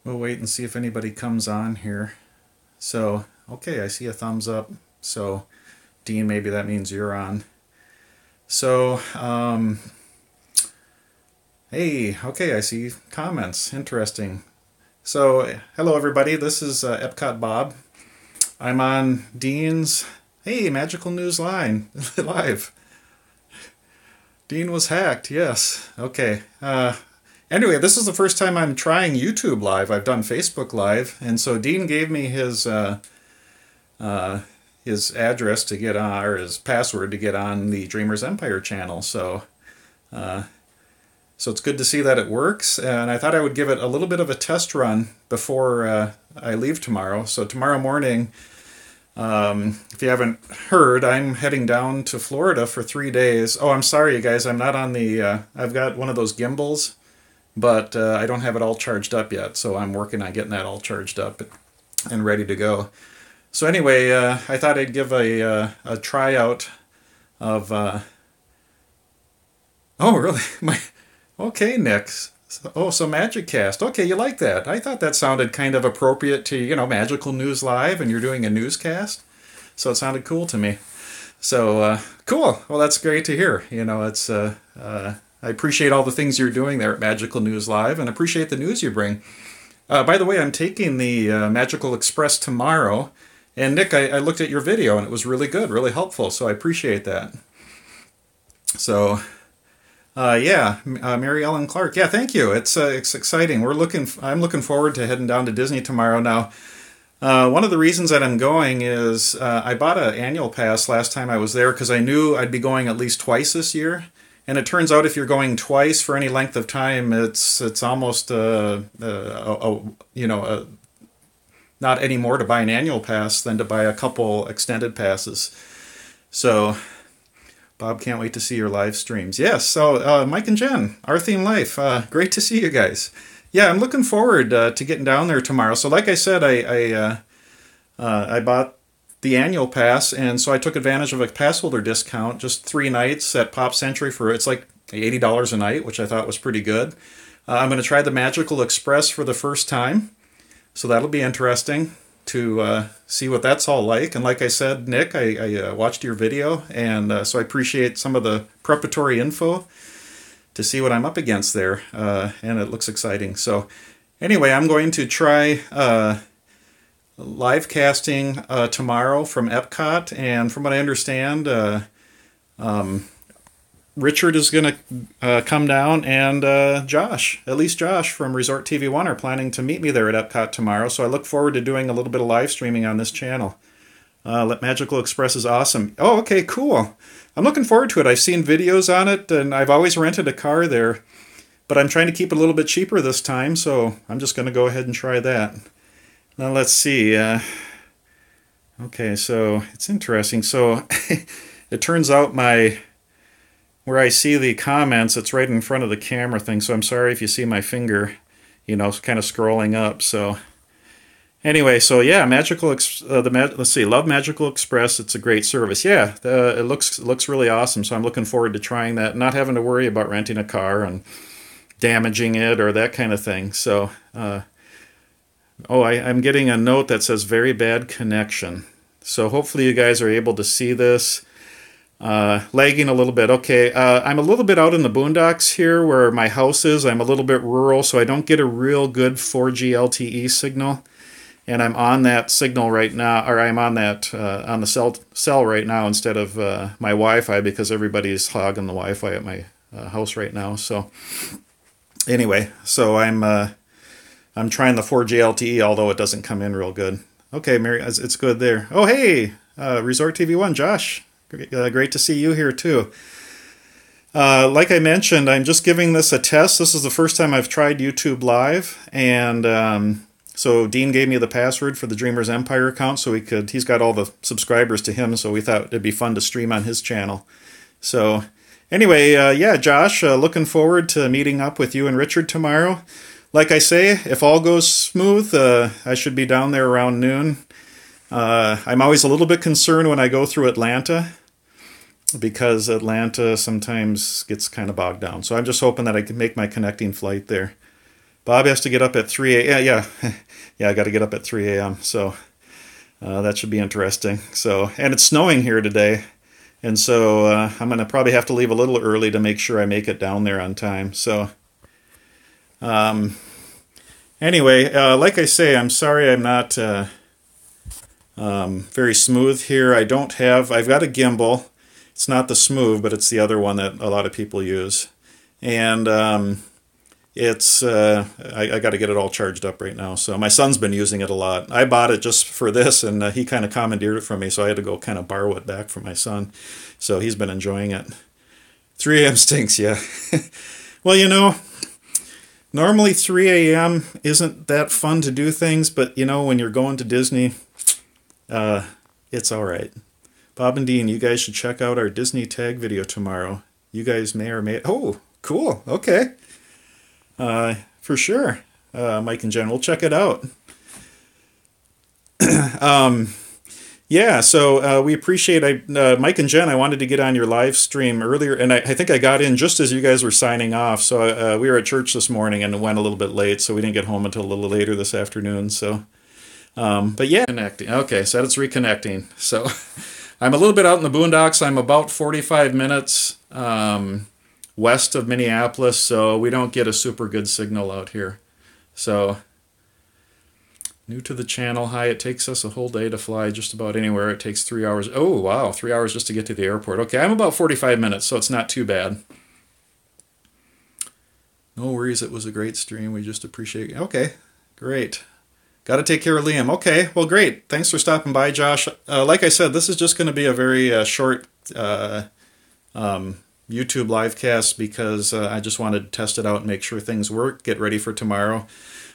We'll wait and see if anybody comes on here. So, okay, I see a thumbs up. So, Dean, maybe that means you're on. So, hey, okay, I see comments. Interesting. So, hello everybody. This is Epcot Bob. I'm on Dean's, hey, Magical News Line live. Dean was hacked. Yes. Okay. Anyway, this is the first time I'm trying YouTube Live. I've done Facebook Live, and so Dean gave me his address to get on, or his password to get on the Dreamers Empire channel. So it's good to see that it works, and I thought I would give it a little bit of a test run before I leave tomorrow. So tomorrow morning, if you haven't heard, I'm heading down to Florida for 3 days. Oh, I'm sorry, you guys. I'm not on the. I've got one of those gimbals, but I don't have it all charged up yet. So I'm working on getting that all charged up and ready to go. So anyway, I thought I'd give a tryout of. Oh, really? Okay, Nick. So Magic Cast. Okay, you like that? I thought that sounded kind of appropriate to Magical News Live, and you're doing a newscast. So it sounded cool to me. So cool. Well, that's great to hear. It's I appreciate all the things you're doing there at Magical News Live, and appreciate the news you bring. By the way, I'm taking the Magical Express tomorrow, and Nick, I looked at your video, and it was really good, really helpful. So I appreciate that. So. Mary Ellen Clark. Yeah, thank you. It's exciting. I'm looking forward to heading down to Disney tomorrow. Now, one of the reasons that I'm going is I bought an annual pass last time I was there because I knew I'd be going at least twice this year. And it turns out if you're going twice for any length of time, it's almost not any more to buy an annual pass than to buy a couple extended passes. So. Bob, can't wait to see your live streams. Yes, so Mike and Jen, Our Theme Life, great to see you guys. Yeah, I'm looking forward to getting down there tomorrow. So like I said, I bought the annual pass, and so I took advantage of a pass holder discount, just 3 nights at Pop Century it's like $80 a night, which I thought was pretty good. I'm going to try the Magical Express for the first time, so that'll be interesting to see what that's all like. And like I said, Nick, I watched your video, and so I appreciate some of the preparatory info to see what I'm up against there, and it looks exciting. So anyway, I'm going to try live casting tomorrow from Epcot, and from what I understand, Richard is going to come down, and at least Josh from Resort TV 1 are planning to meet me there at Epcot tomorrow, so I look forward to doing a little bit of live streaming on this channel. Magical Express is awesome. Oh, okay, cool. I'm looking forward to it. I've seen videos on it, and I've always rented a car there, but I'm trying to keep it a little bit cheaper this time, so I'm just going to go ahead and try that. Now, let's see. Okay, so it's interesting. So it turns out where I see the comments, it's right in front of the camera thing, so I'm sorry if you see my finger, kind of scrolling up. So anyway, so yeah, let's see, Love Magical Express. It's a great service. Yeah, it looks really awesome. So I'm looking forward to trying that, not having to worry about renting a car and damaging it or that kind of thing. So, I'm getting a note that says very bad connection. So hopefully you guys are able to see this. Lagging a little bit. Okay, I'm a little bit out in the boondocks here where my house is. I'm a little bit rural, so I don't get a real good 4G LTE signal. And I'm on that signal right now, or I'm on that on the cell right now instead of my Wi-Fi, because everybody's hogging the Wi-Fi at my house right now. So anyway, so I'm trying the 4G LTE, although it doesn't come in real good. Okay, Mary, it's good there. Oh, hey, Resort TV 1, Josh. Great to see you here, too. Like I mentioned, I'm just giving this a test. This is the first time I've tried YouTube Live, and so Dean gave me the password for the Dreamers Empire account, so he's got all the subscribers to him, so we thought it'd be fun to stream on his channel. So anyway, yeah, Josh, looking forward to meeting up with you and Richard tomorrow. Like I say, if all goes smooth, I should be down there around noon. I'm always a little bit concerned when I go through Atlanta, because Atlanta sometimes gets kind of bogged down. So I'm just hoping that I can make my connecting flight there. Bob has to get up at 3 a.m. Yeah, yeah, I got to get up at 3 a.m. So that should be interesting. So, and it's snowing here today, and so I'm gonna probably have to leave a little early to make sure I make it down there on time. So, anyway, like I say, I'm sorry I'm not very smooth here. I've got a gimbal. It's not the Smooth, but it's the other one that a lot of people use, and I got to get it all charged up right now. So my son's been using it a lot. I bought it just for this, and he kind of commandeered it from me, so I had to go kind of borrow it back from my son. So he's been enjoying it. 3 a.m. stinks, yeah. Well, you know, normally 3 a.m. isn't that fun to do things, but you know, when you're going to Disney, it's all right. Bob and Dean, you guys should check out our Disney tag video tomorrow. You guys may or may... Oh, cool. Okay. For sure. Mike and Jen, we'll check it out. Yeah, so we appreciate... Mike and Jen, I wanted to get on your live stream earlier, and I think I got in just as you guys were signing off. So we were at church this morning and went a little bit late, so we didn't get home until a little later this afternoon. So, but yeah, connecting. Okay, so it's reconnecting. So I'm a little bit out in the boondocks. I'm about 45 minutes west of Minneapolis, so we don't get a super good signal out here. So, new to the channel. Hi, it takes us a whole day to fly just about anywhere. It takes 3 hours. Oh, wow, 3 hours just to get to the airport. Okay, I'm about 45 minutes, so it's not too bad. No worries, it was a great stream. We just appreciate it. Okay, great. Got to take care of Liam. Okay, well, great. Thanks for stopping by, Josh. Like I said, this is just going to be a very short YouTube live cast because I just wanted to test it out and make sure things work, get ready for tomorrow.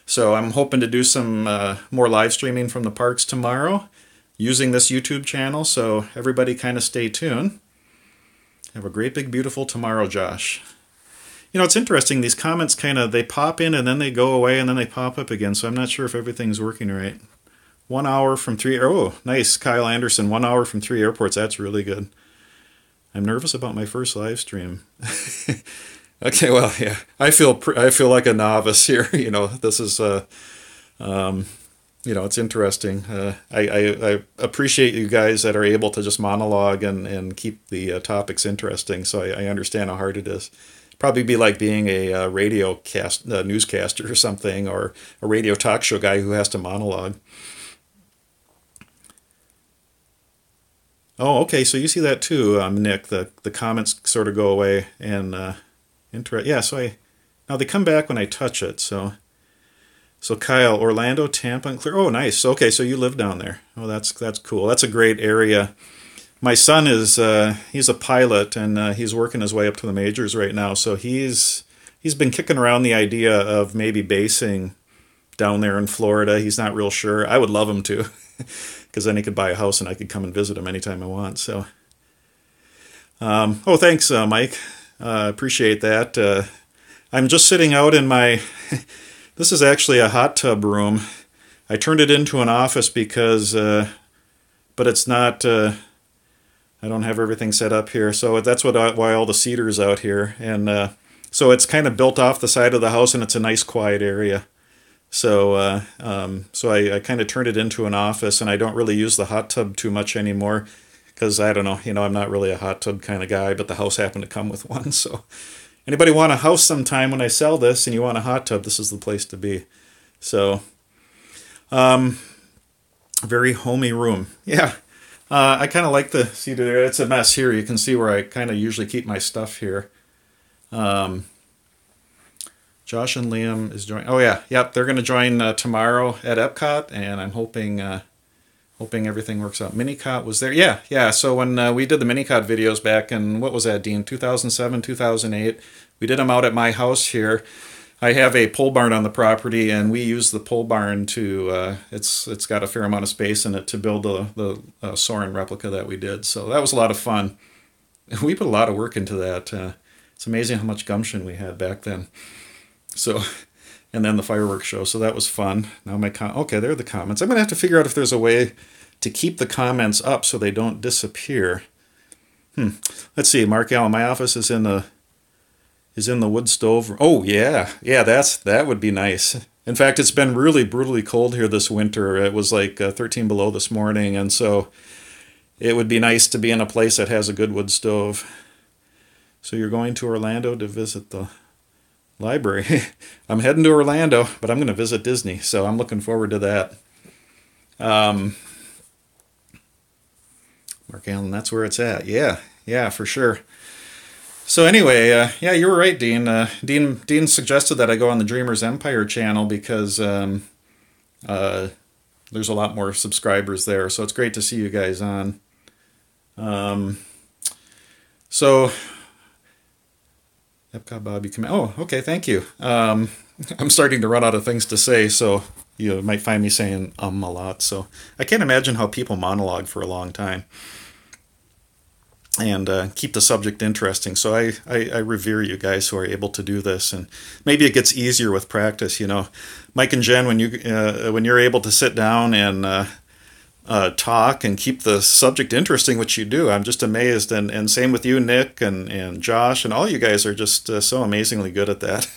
So I'm hoping to do some more live streaming from the parks tomorrow using this YouTube channel, so everybody kind of stay tuned. Have a great big beautiful tomorrow, Josh. You know, it's interesting, these comments kind of, they pop in and then they go away and then they pop up again, so I'm not sure if everything's working right. 1 hour from 3, oh, nice, Kyle Anderson, 1 hour from 3 airports, that's really good. I'm nervous about my first live stream. Okay, well, yeah, I feel like a novice here. You know, this is, you know, it's interesting. I appreciate you guys that are able to just monologue and keep the topics interesting. So I understand how hard it is. Probably be like being a radio newscaster or something, or a radio talk show guy who has to monologue. Oh, okay, so you see that too, Nick. The comments sort of go away, and yeah. So now they come back when I touch it. So Kyle, Orlando, Tampa, and Clear. Oh, nice. Okay, so you live down there. Oh, that's cool. That's a great area. My son is he's a pilot, and he's working his way up to the majors right now. So he's been kicking around the idea of maybe basing down there in Florida. He's not real sure. I would love him to, because then he could buy a house and I could come and visit him anytime I want. So, oh, thanks, Mike. Appreciate that. I'm just sitting out in my. This is actually a hot tub room. I turned it into an office because, but it's not. I don't have everything set up here, so that's why all the cedar's out here, and so it's kind of built off the side of the house, and it's a nice quiet area. So, so I kind of turned it into an office, and I don't really use the hot tub too much anymore, because I don't know, you know, I'm not really a hot tub kind of guy, but the house happened to come with one. So, anybody want a house sometime when I sell this, and you want a hot tub, this is the place to be. So, very homey room, yeah. I kind of like the cedar there. It's a mess here. You can see where I kind of usually keep my stuff here. Josh and Liam is joining. Oh yeah, yep. They're going to join tomorrow at Epcot, and I'm hoping everything works out. Minicot was there. Yeah. So when we did the Minicot videos back in, what was that, Dean? 2007, 2008. We did them out at my house here. I have a pole barn on the property, and we use the pole barn to, it's got a fair amount of space in it to build the Soarin' replica that we did. So that was a lot of fun. We put a lot of work into that. It's amazing how much gumption we had back then. So, and then the fireworks show. So that was fun. Now okay, there are the comments. I'm going to have to figure out if there's a way to keep the comments up so they don't disappear. Let's see, Mark Allen, my office is in the is in the wood stove. Oh yeah, yeah, that would be nice. In fact, it's been really brutally cold here this winter. It was like 13 below this morning, and so it would be nice to be in a place that has a good wood stove. So you're going to Orlando to visit the library. I'm heading to Orlando, but I'm going to visit Disney, so I'm looking forward to that. Mark Allen, that's where it's at. Yeah, yeah, for sure. So anyway, yeah, you were right, Dean. Dean suggested that I go on the Dreamers Empire channel because there's a lot more subscribers there. So it's great to see you guys on. So, Epcot Bob, you come. Oh, okay, thank you. I'm starting to run out of things to say, so you might find me saying a lot. So I can't imagine how people monologue for a long time and keep the subject interesting. So I revere you guys who are able to do this, and maybe it gets easier with practice. You know, Mike and Jen, when you're able to sit down and talk and keep the subject interesting, which you do, I'm just amazed. And same with you, Nick and Josh, and all you guys are just so amazingly good at that.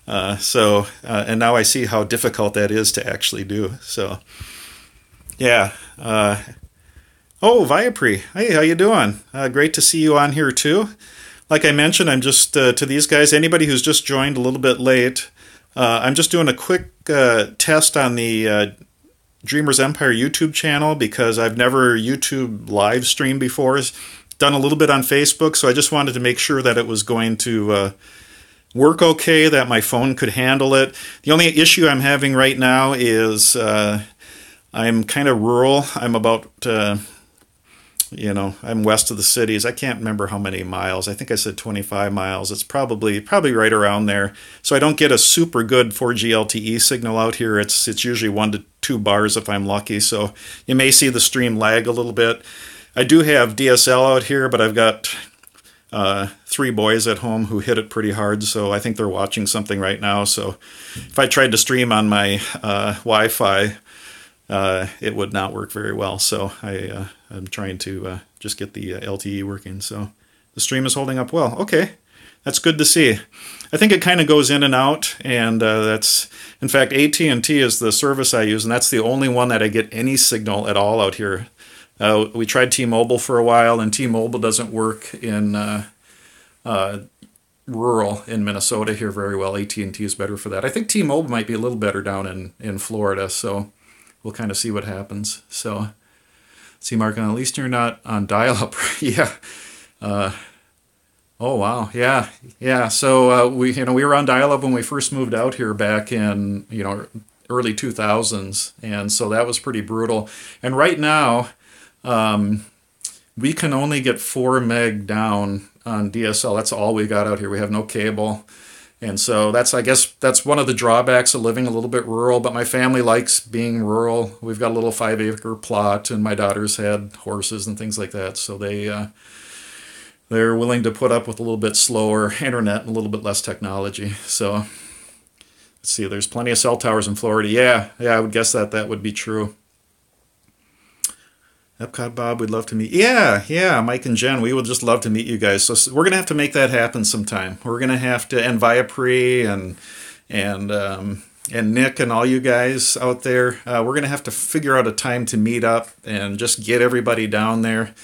And now I see how difficult that is to actually do. So, yeah. Oh, Viapre. Hey, how you doing? Great to see you on here too. Like I mentioned, I'm just to these guys, anybody who's just joined a little bit late, I'm just doing a quick test on the Dreamers Empire YouTube channel because I've never YouTube live streamed before. Done a little bit on Facebook, so I just wanted to make sure that it was going to work okay, that my phone could handle it. The only issue I'm having right now is I'm kind of rural. I'm about, I'm west of the cities. I can't remember how many miles. I think I said 25 miles. It's probably right around there. So I don't get a super good 4G LTE signal out here. It's usually 1 to 2 bars if I'm lucky. So you may see the stream lag a little bit. I do have DSL out here, but I've got 3 boys at home who hit it pretty hard, so I think they're watching something right now. So if I tried to stream on my Wi-Fi, it would not work very well. So I'm trying to just get the LTE working. So the stream is holding up well. Okay, that's good to see. I think it kind of goes in and out, and that's, in fact, AT&T is the service I use, and that's the only one that I get any signal at all out here. We tried T-Mobile for a while, and T-Mobile doesn't work in rural in Minnesota here very well. AT&T is better for that. I think T-Mobile might be a little better down in Florida, so we'll kind of see what happens. So, see, Mark, at least you're not on dial-up. Yeah. Oh, wow. Yeah. Yeah. So we were on dial-up when we first moved out here back in, early 2000s, and so that was pretty brutal. And right now, we can only get 4 meg down on DSL. That's all we got out here. We have no cable. And so I guess that's one of the drawbacks of living a little bit rural, but my family likes being rural. We've got a little 5-acre plot, and my daughters had horses and things like that. So they're willing to put up with a little bit slower internet and a little bit less technology. So let's see, there's plenty of cell towers in Florida. Yeah, I would guess that would be true. Epcot Bob, we'd love to meet. Yeah, Mike and Jen, we would just love to meet you guys. So we're gonna have to make that happen sometime. We're gonna have to, and Viapre and Nick and all you guys out there, we're gonna have to figure out a time to meet up and just get everybody down there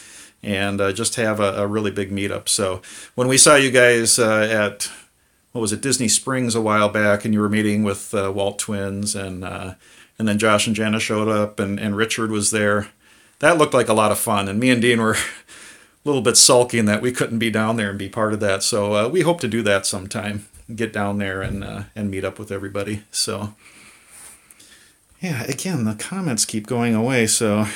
and just have a really big meetup. So when we saw you guys at, what was it, Disney Springs a while back, and you were meeting with Walt Twins, and then Josh and Jana showed up, and Richard was there. That looked like a lot of fun, and me and Dean were a little bit sulky in that we couldn't be down there and be part of that. So we hope to do that sometime, get down there and meet up with everybody. So yeah, again, the comments keep going away. So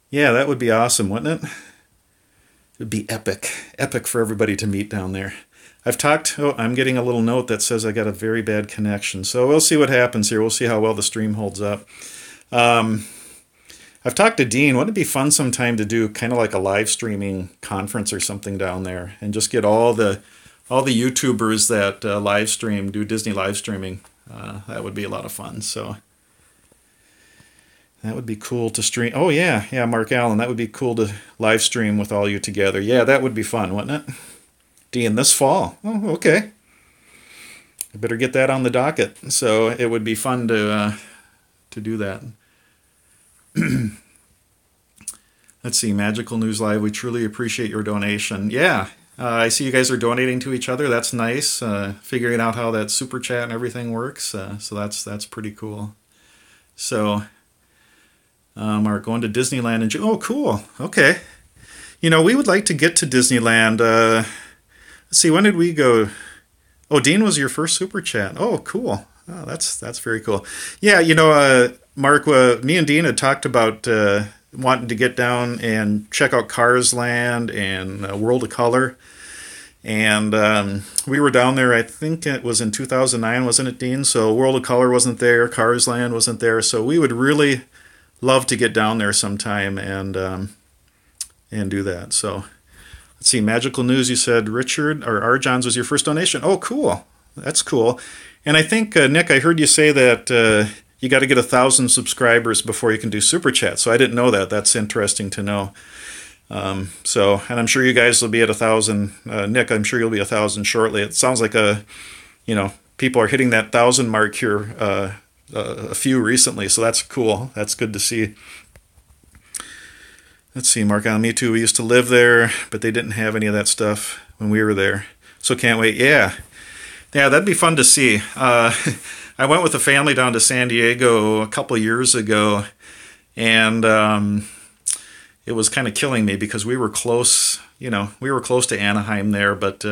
yeah, that would be awesome, wouldn't it? It would be epic for everybody to meet down there. I'm getting a little note that says I got a very bad connection. So we'll see what happens here. We'll see how well the stream holds up. I've talked to Dean. Wouldn't it be fun sometime to do kind of like a live streaming conference or something down there, and just get all the YouTubers that live stream, do Disney live streaming? That would be a lot of fun. So that would be cool to stream. Oh yeah, Mark Allen. That would be cool to live stream with all you together. Yeah, that would be fun, wouldn't it? Dean, this fall. Oh, okay. I better get that on the docket. So it would be fun to do that. Let's see, Magical News Live. We truly appreciate your donation. Yeah, I see you guys are donating to each other. That's nice. Figuring out how that super chat and everything works. So that's pretty cool. So, are going to Disneyland in June. Oh, cool. Okay. You know, we would like to get to Disneyland. Let's see, when did we go? Oh, Dean was your first super chat. Oh, cool. Oh, that's very cool. Yeah, you know, Mark, me and Dean had talked about wanting to get down and check out Cars Land and World of Color. And we were down there, I think it was in 2009, wasn't it, Dean? So World of Color wasn't there, Cars Land wasn't there. So we would really love to get down there sometime and do that. So let's see, Magical News, you said Richard, or Arjohn's was your first donation. Oh, cool. That's cool. And I think, Nick, I heard you say that you got to get 1,000 subscribers before you can do Super Chat. So I didn't know that. That's interesting to know. And I'm sure you guys will be at 1,000. Nick, I'm sure you'll be 1,000 shortly. It sounds like people are hitting that 1,000 mark here, a few recently. So that's cool. That's good to see. Let's see, Mark, me too. We used to live there, but they didn't have any of that stuff when we were there. So can't wait. Yeah, that'd be fun to see. I went with a family down to San Diego a couple years ago, and it was kind of killing me because we were close. We were close to Anaheim there, but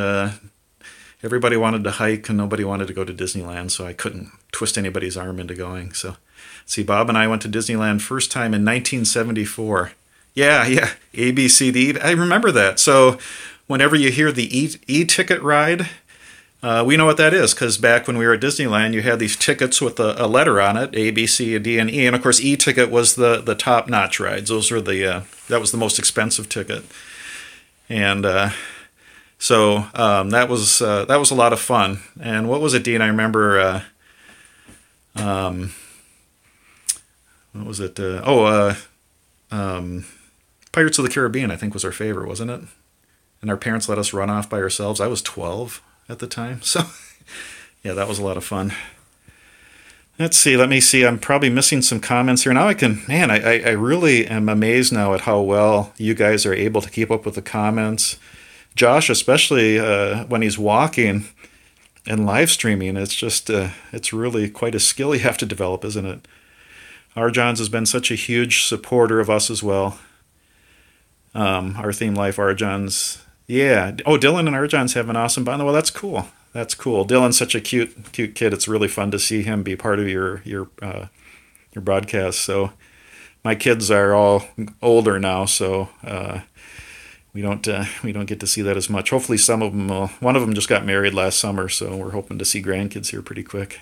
everybody wanted to hike and nobody wanted to go to Disneyland, so I couldn't twist anybody's arm into going. So, see, Bob and I went to Disneyland first time in 1974. Yeah, ABCD. I remember that. So, whenever you hear the e-ticket ride, we know what that is, because back when we were at Disneyland, you had these tickets with a letter on it, A, B, C, D, and E, and of course, e-ticket was the top-notch rides. Those were that was the most expensive ticket, and so that was a lot of fun. And what was it, Dean? I remember. What was it? Pirates of the Caribbean, I think, was our favorite, wasn't it? And our parents let us run off by ourselves. I was 12 at the time, so yeah, that was a lot of fun. Let's see, let me see. I'm probably missing some comments here. Now I really am amazed now at how well you guys are able to keep up with the comments. Josh, especially when he's walking and live streaming, it's just, it's really quite a skill you have to develop, isn't it? Arjohn's has been such a huge supporter of us as well. Our Theme Life, Arjohn's. Yeah. Oh, Dylan and Arjohn's have an awesome bond. Well, that's cool. That's cool. Dylan's such a cute kid. It's really fun to see him be part of your broadcast. So my kids are all older now, so we don't get to see that as much. Hopefully, some of them. One of them just got married last summer, so we're hoping to see grandkids here pretty quick.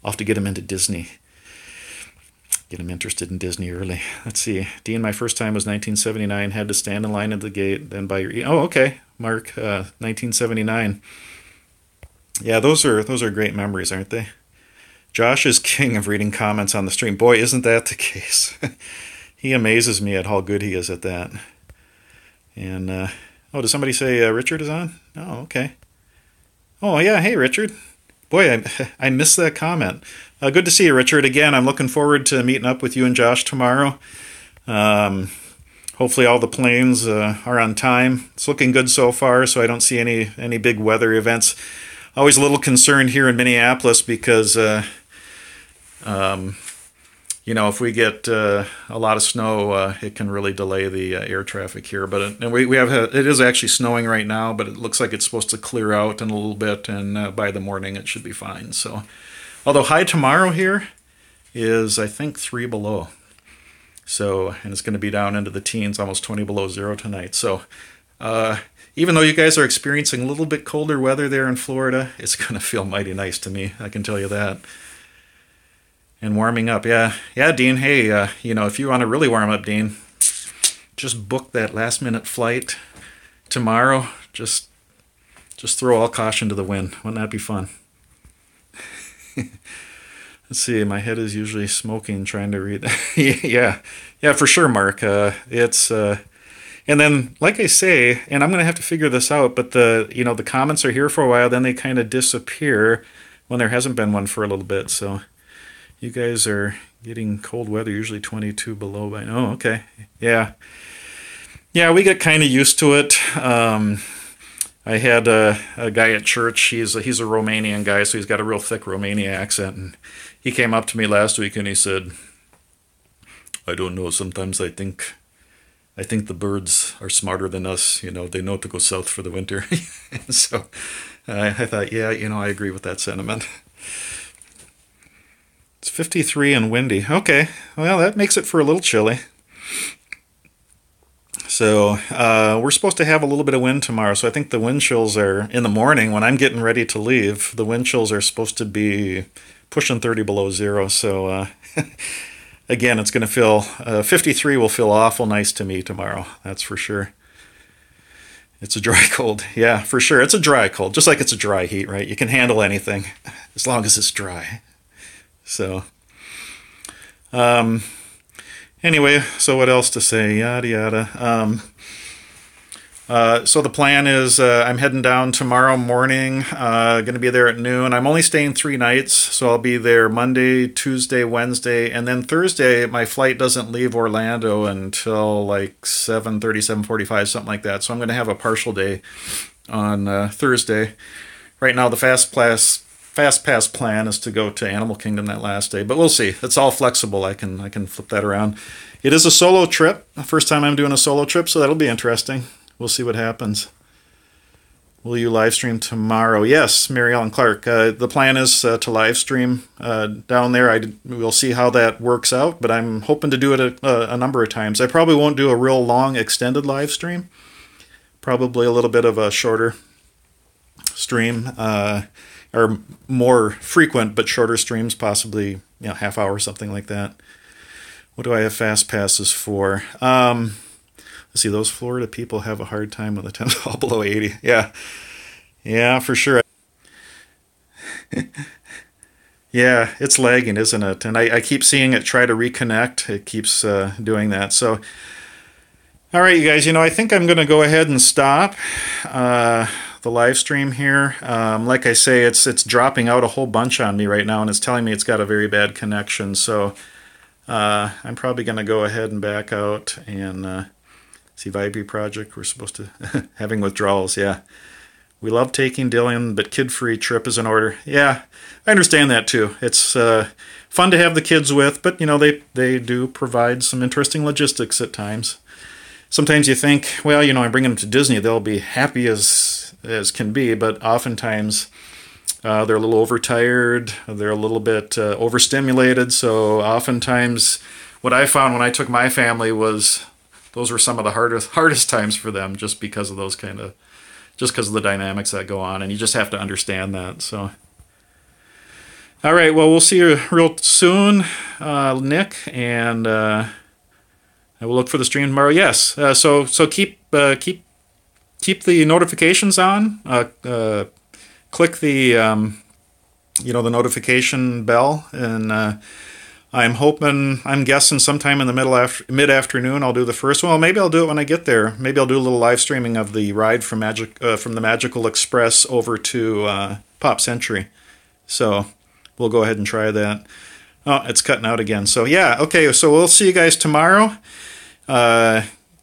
I'll have to get them into Disney. Get him interested in Disney early. Let's see. Dean, my first time was 1979. Had to stand in line at the gate, then buy your. Oh, okay, Mark. 1979. Yeah, those are great memories, aren't they? Josh is king of reading comments on the stream. Boy, isn't that the case? He amazes me at how good he is at that. And does somebody say Richard is on? Oh, okay. Oh yeah, hey Richard. Boy, I missed that comment. Good to see you, Richard. Again, I'm looking forward to meeting up with you and Josh tomorrow. Hopefully all the planes are on time. It's looking good so far, so I don't see any big weather events. Always a little concerned here in Minneapolis because, if we get a lot of snow, it can really delay the air traffic here. But it is actually snowing right now, but it looks like it's supposed to clear out in a little bit, and by the morning it should be fine. So, although high tomorrow here is, I think, 3 below. So, and it's going to be down into the teens, almost 20 below zero tonight. So, even though you guys are experiencing a little bit colder weather there in Florida, it's going to feel mighty nice to me. I can tell you that. And warming up, yeah, Dean. Hey, if you want to really warm up, Dean, just book that last-minute flight tomorrow. Just throw all caution to the wind. Wouldn't that be fun? Let's see. My head is usually smoking trying to read. Yeah, for sure, Mark. And then, like I say, and I'm going to have to figure this out, but the comments are here for a while, then they kind of disappear when there hasn't been one for a little bit. So you guys are getting cold weather, usually 22 below by now. Oh, okay. Yeah. Yeah, we get kind of used to it. I had a guy at church. He's a Romanian guy, so he's got a real thick Romanian accent. And he came up to me last week and he said, "I don't know. Sometimes I think the birds are smarter than us. You know, they know to go south for the winter." So I thought, yeah, I agree with that sentiment. It's 53 and windy. Okay, well, that makes it for a little chilly. So we're supposed to have a little bit of wind tomorrow, so I think the wind chills are in the morning when I'm getting ready to leave. The wind chills are supposed to be pushing 30 below zero. So again, it's going to feel 53 will feel awful nice to me tomorrow. That's for sure. It's a dry cold. Yeah, for sure. It's a dry cold, just like it's a dry heat, right? You can handle anything as long as it's dry. So anyway, so what else to say? Yada yada. So the plan is I'm heading down tomorrow morning. Going to be there at noon. I'm only staying 3 nights, so I'll be there Monday, Tuesday, Wednesday, and then Thursday. My flight doesn't leave Orlando until like 7:30, 7:45, something like that. So I'm going to have a partial day on Thursday. Right now, the Fast Pass plan is to go to Animal Kingdom that last day, but we'll see. It's all flexible. I can flip that around. It is a solo trip. The first time I'm doing a solo trip, so that'll be interesting. We'll see what happens. Will you live stream tomorrow? Yes, Mary Ellen Clark. The plan is to live stream down there. We'll see how that works out, but I'm hoping to do it a number of times. I probably won't do a real long extended live stream. Probably a little bit of a shorter stream. Or more frequent but shorter streams, possibly half hour, something like that. What do I have fast passes for? Let's see, those Florida people have a hard time when the temps fall below 80. Yeah, for sure. Yeah, it's lagging, isn't it? And I keep seeing it try to reconnect. It keeps doing that. So, all right, you guys, I think I'm going to go ahead and stop the live stream here. Like I say, it's dropping out a whole bunch on me right now, and it's telling me it's got a very bad connection. So I'm probably going to go ahead and back out and see Vibe Project. We're supposed to having withdrawals. Yeah, we love taking Dylan, but kid-free trip is in order. Yeah, I understand that too. It's fun to have the kids with, but they do provide some interesting logistics at times. Sometimes you think, well, I'm bringing them to Disney, they'll be happy as can be, but oftentimes they're a little overtired, they're a little bit overstimulated, so oftentimes what I found when I took my family was those were some of the hardest times for them, just because of the dynamics that go on, and you just have to understand that. So, all right, well, we'll see you real soon, Nick, and I will look for the stream tomorrow. Yes, so keep the notifications on. Click the the notification bell, and I'm guessing sometime in the mid-afternoon I'll do the first one. Well, maybe I'll do it when I get there. Maybe I'll do a little live streaming of the ride from the Magical Express over to Pop Century. So we'll go ahead and try that. Oh, it's cutting out again. So yeah, okay. So we'll see you guys tomorrow.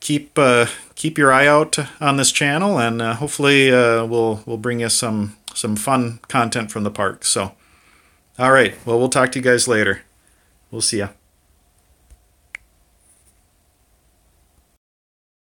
Keep your eye out on this channel, and hopefully we'll bring you some fun content from the park. So, all right. Well, we'll talk to you guys later. We'll see ya.